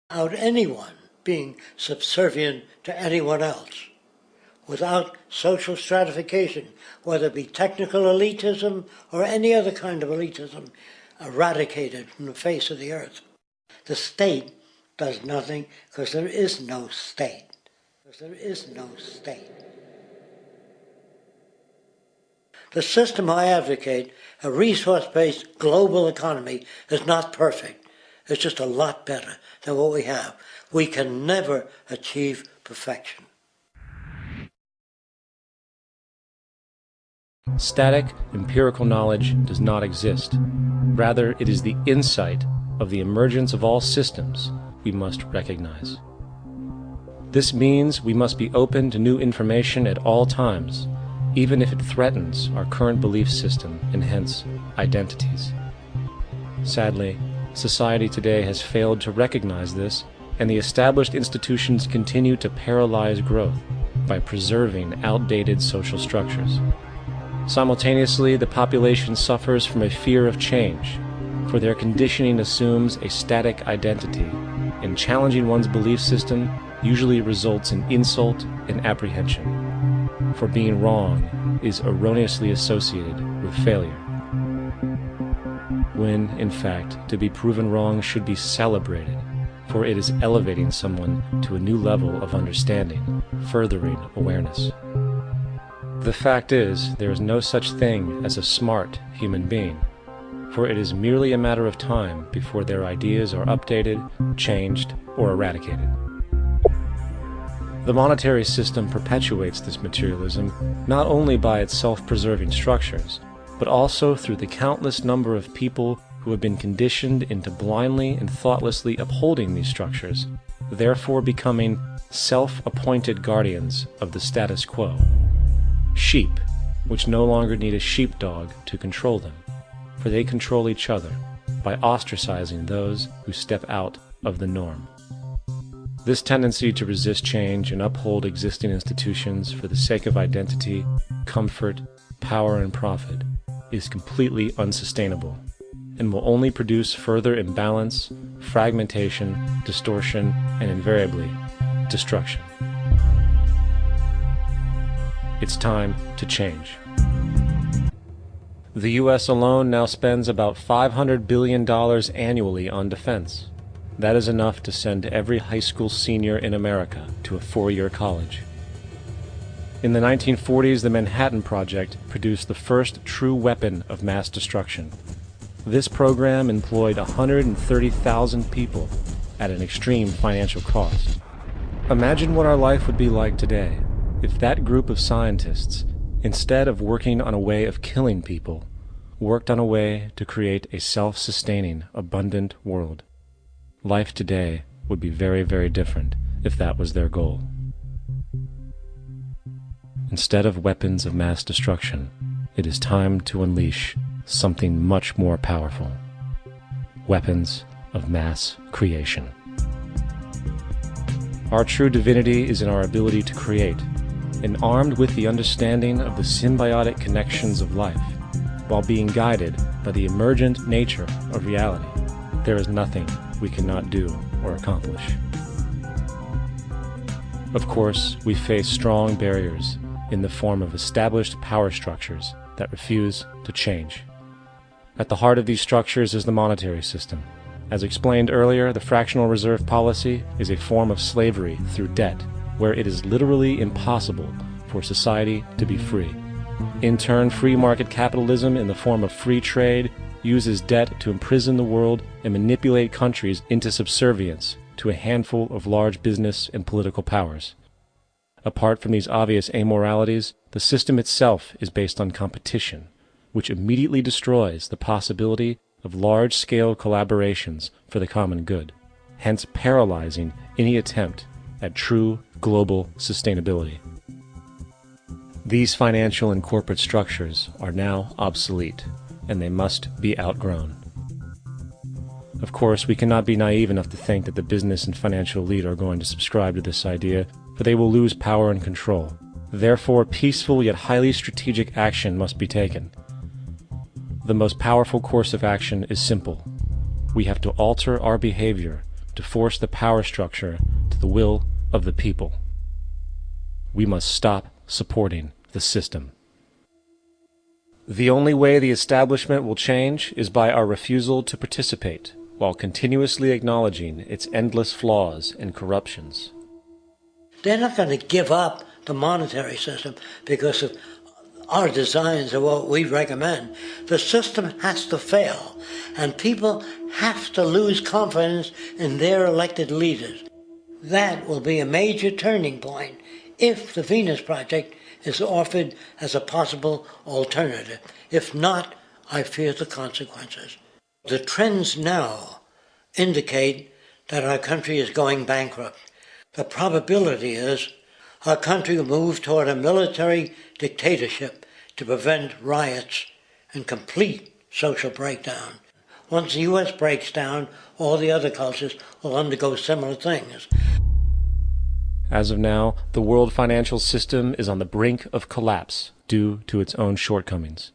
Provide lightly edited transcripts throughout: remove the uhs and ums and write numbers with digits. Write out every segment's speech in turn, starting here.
without anyone being subservient to anyone else, without social stratification, whether it be technical elitism or any other kind of elitism, eradicated from the face of the earth. The state does nothing because there is no state. There is no state. The system I advocate, a resource-based global economy, is not perfect. It's just a lot better than what we have. We can never achieve perfection. Static, empirical knowledge does not exist. Rather, it is the insight of the emergence of all systems we must recognize. This means we must be open to new information at all times, even if it threatens our current belief system and hence identities. Sadly, society today has failed to recognize this, and the established institutions continue to paralyze growth by preserving outdated social structures. Simultaneously, the population suffers from a fear of change, for their conditioning assumes a static identity, and challenging one's belief system usually results in insult and apprehension. For being wrong is erroneously associated with failure, when, in fact, to be proven wrong should be celebrated, for it is elevating someone to a new level of understanding, furthering awareness. The fact is, there is no such thing as a smart human being, for it is merely a matter of time before their ideas are updated, changed, or eradicated. The monetary system perpetuates this materialism not only by its self-preserving structures, but also through the countless number of people who have been conditioned into blindly and thoughtlessly upholding these structures, therefore becoming self-appointed guardians of the status quo. Sheep, which no longer need a sheepdog to control them, for they control each other by ostracizing those who step out of the norm. This tendency to resist change and uphold existing institutions for the sake of identity, comfort, power, and profit is completely unsustainable and will only produce further imbalance, fragmentation, distortion, and invariably, destruction. It's time to change. The U.S. alone now spends about $500 billion annually on defense. That is enough to send every high school senior in America to a 4-year college. In the 1940s, the Manhattan Project produced the first true weapon of mass destruction. This program employed 130,000 people at an extreme financial cost. Imagine what our life would be like today if that group of scientists, instead of working on a way of killing people, worked on a way to create a self-sustaining, abundant world. Life today would be very, very different if that was their goal. Instead of weapons of mass destruction, it is time to unleash something much more powerful. Weapons of mass creation. Our true divinity is in our ability to create, and armed with the understanding of the symbiotic connections of life, while being guided by the emergent nature of reality, there is nothing we cannot do or accomplish. Of course, we face strong barriers in the form of established power structures that refuse to change. At the heart of these structures is the monetary system. As explained earlier, the fractional reserve policy is a form of slavery through debt, where it is literally impossible for society to be free. In turn, free market capitalism in the form of free trade uses debt to imprison the world and manipulate countries into subservience to a handful of large business and political powers. Apart from these obvious amoralities, the system itself is based on competition, which immediately destroys the possibility of large-scale collaborations for the common good, hence paralyzing any attempt at true global sustainability. These financial and corporate structures are now obsolete, and they must be outgrown. Of course, we cannot be naive enough to think that the business and financial elite are going to subscribe to this idea, for they will lose power and control. Therefore, peaceful yet highly strategic action must be taken. The most powerful course of action is simple. We have to alter our behavior to force the power structure to the will of the people. We must stop supporting the system. The only way the establishment will change is by our refusal to participate, while continuously acknowledging its endless flaws and corruptions. They're not going to give up the monetary system because of our designs of what we recommend. The system has to fail, and people have to lose confidence in their elected leaders. That will be a major turning point if the Venus Project is offered as a possible alternative. If not, I fear the consequences. The trends now indicate that our country is going bankrupt. The probability is our country will move toward a military dictatorship to prevent riots and complete social breakdown. Once the U.S. breaks down, all the other cultures will undergo similar things. As of now, the world financial system is on the brink of collapse due to its own shortcomings.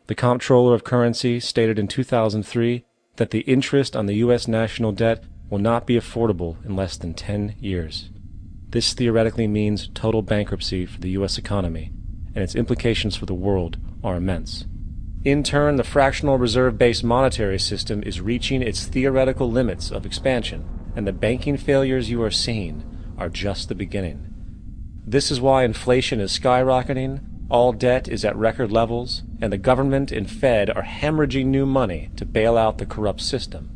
The Comptroller of Currency stated in 2003 that the interest on the U.S. national debt will not be affordable in less than 10 years. This theoretically means total bankruptcy for the U.S. economy, and its implications for the world are immense. In turn, the fractional reserve-based monetary system is reaching its theoretical limits of expansion, and the banking failures you are seeing are just the beginning. This is why inflation is skyrocketing, all debt is at record levels, and the government and Fed are hemorrhaging new money to bail out the corrupt system.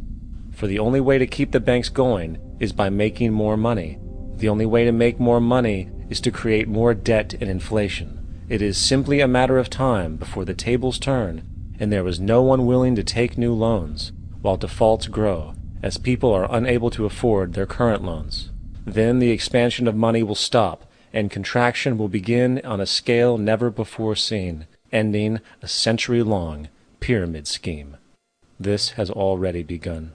For the only way to keep the banks going is by making more money. The only way to make more money is to create more debt and inflation. It is simply a matter of time before the tables turn, and there is no one willing to take new loans, while defaults grow, as people are unable to afford their current loans. Then the expansion of money will stop, and contraction will begin on a scale never before seen, ending a century-long pyramid scheme. This has already begun.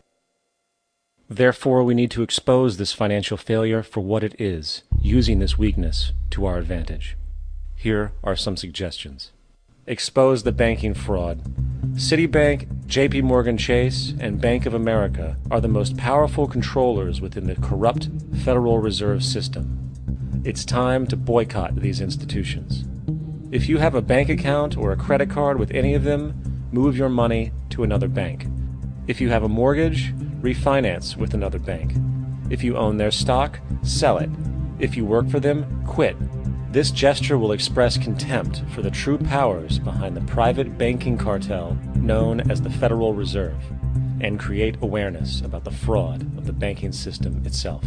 Therefore, we need to expose this financial failure for what it is, using this weakness to our advantage. Here are some suggestions. Expose the banking fraud. Citibank, J.P. Morgan Chase, and Bank of America are the most powerful controllers within the corrupt Federal Reserve System. It's time to boycott these institutions. If you have a bank account or a credit card with any of them, move your money to another bank. If you have a mortgage, refinance with another bank. If you own their stock, sell it. If you work for them, quit. This gesture will express contempt for the true powers behind the private banking cartel known as the Federal Reserve, and create awareness about the fraud of the banking system itself.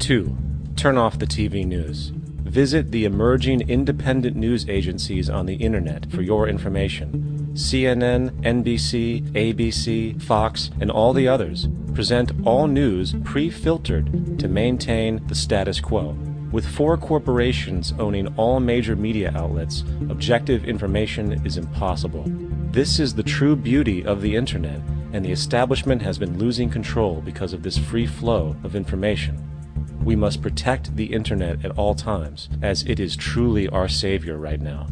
2. Turn off the TV news. Visit the emerging independent news agencies on the internet for your information. CNN, NBC, ABC, Fox, and all the others present all news pre-filtered to maintain the status quo. With 4 corporations owning all major media outlets, objective information is impossible. This is the true beauty of the internet, and the establishment has been losing control because of this free flow of information. We must protect the internet at all times, as it is truly our savior right now.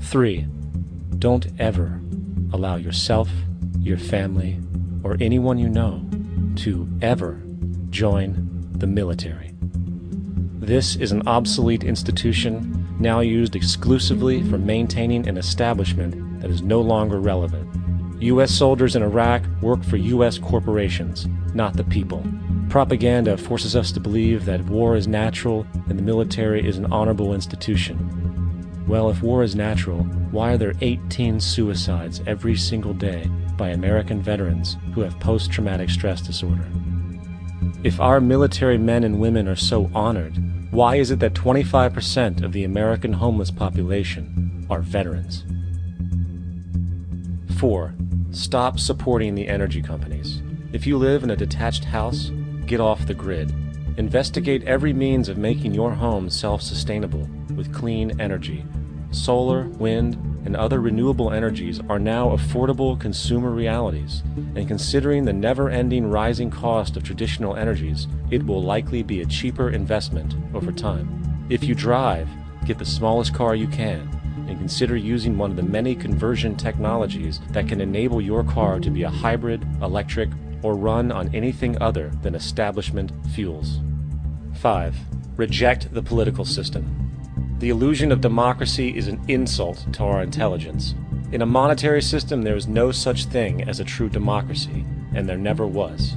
3. Don't ever allow yourself, your family, or anyone you know to ever join the military. This is an obsolete institution now used exclusively for maintaining an establishment that is no longer relevant. U.S. soldiers in Iraq work for U.S. corporations, not the people. Propaganda forces us to believe that war is natural and the military is an honorable institution. Well, if war is natural, why are there 18 suicides every single day by American veterans who have post-traumatic stress disorder? If our military men and women are so honored, why is it that 25% of the American homeless population are veterans? 4. Stop supporting the energy companies. If you live in a detached house, get off the grid. Investigate every means of making your home self-sustainable with clean energy. Solar, wind, and other renewable energies are now affordable consumer realities, and considering the never-ending rising cost of traditional energies, it will likely be a cheaper investment over time. If you drive, get the smallest car you can, and consider using one of the many conversion technologies that can enable your car to be a hybrid, electric, or run on anything other than establishment fuels. 5. Reject the political system. The illusion of democracy is an insult to our intelligence. In a monetary system, there is no such thing as a true democracy, and there never was.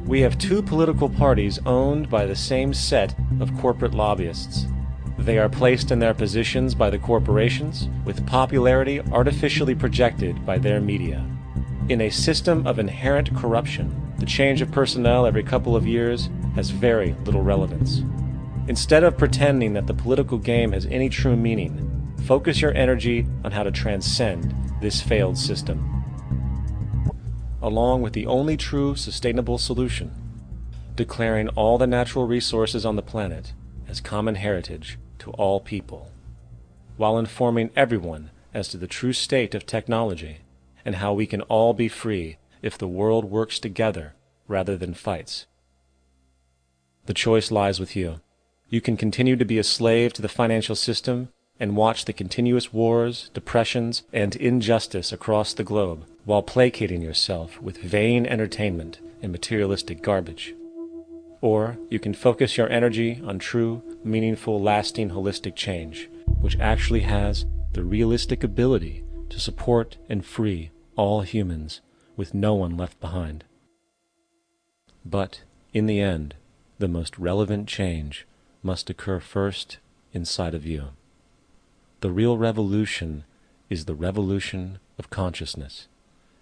We have two political parties owned by the same set of corporate lobbyists. They are placed in their positions by the corporations, with popularity artificially projected by their media. In a system of inherent corruption, the change of personnel every couple of years has very little relevance. Instead of pretending that the political game has any true meaning, focus your energy on how to transcend this failed system, along with the only true sustainable solution, declaring all the natural resources on the planet as common heritage to all people, while informing everyone as to the true state of technology and how we can all be free if the world works together rather than fights. The choice lies with you. You can continue to be a slave to the financial system and watch the continuous wars, depressions, and injustice across the globe while placating yourself with vain entertainment and materialistic garbage. Or you can focus your energy on true, meaningful, lasting, holistic change, which actually has the realistic ability to support and free all humans with no one left behind. But, in the end, the most relevant change must occur first inside of you. The real revolution is the revolution of consciousness,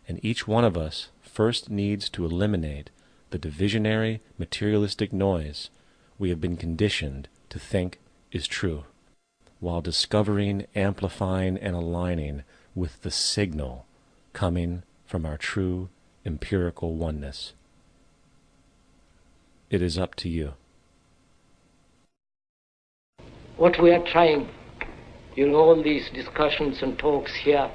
and each one of us first needs to eliminate the divisionary, materialistic noise we have been conditioned to think is true, while discovering, amplifying, and aligning with the signal coming from our true empirical oneness. It is up to you. What we are trying in all these discussions and talks here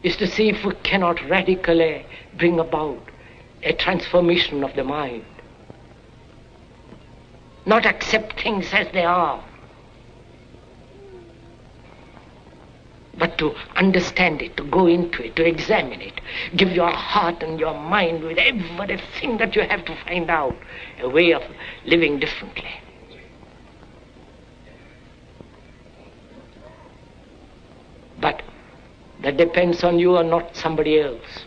is to see if we cannot radically bring about a transformation of the mind. Not accept things as they are, but to understand it, to go into it, to examine it. Give your heart and your mind with everything that you have to find out a way of living differently. But that depends on you and not somebody else.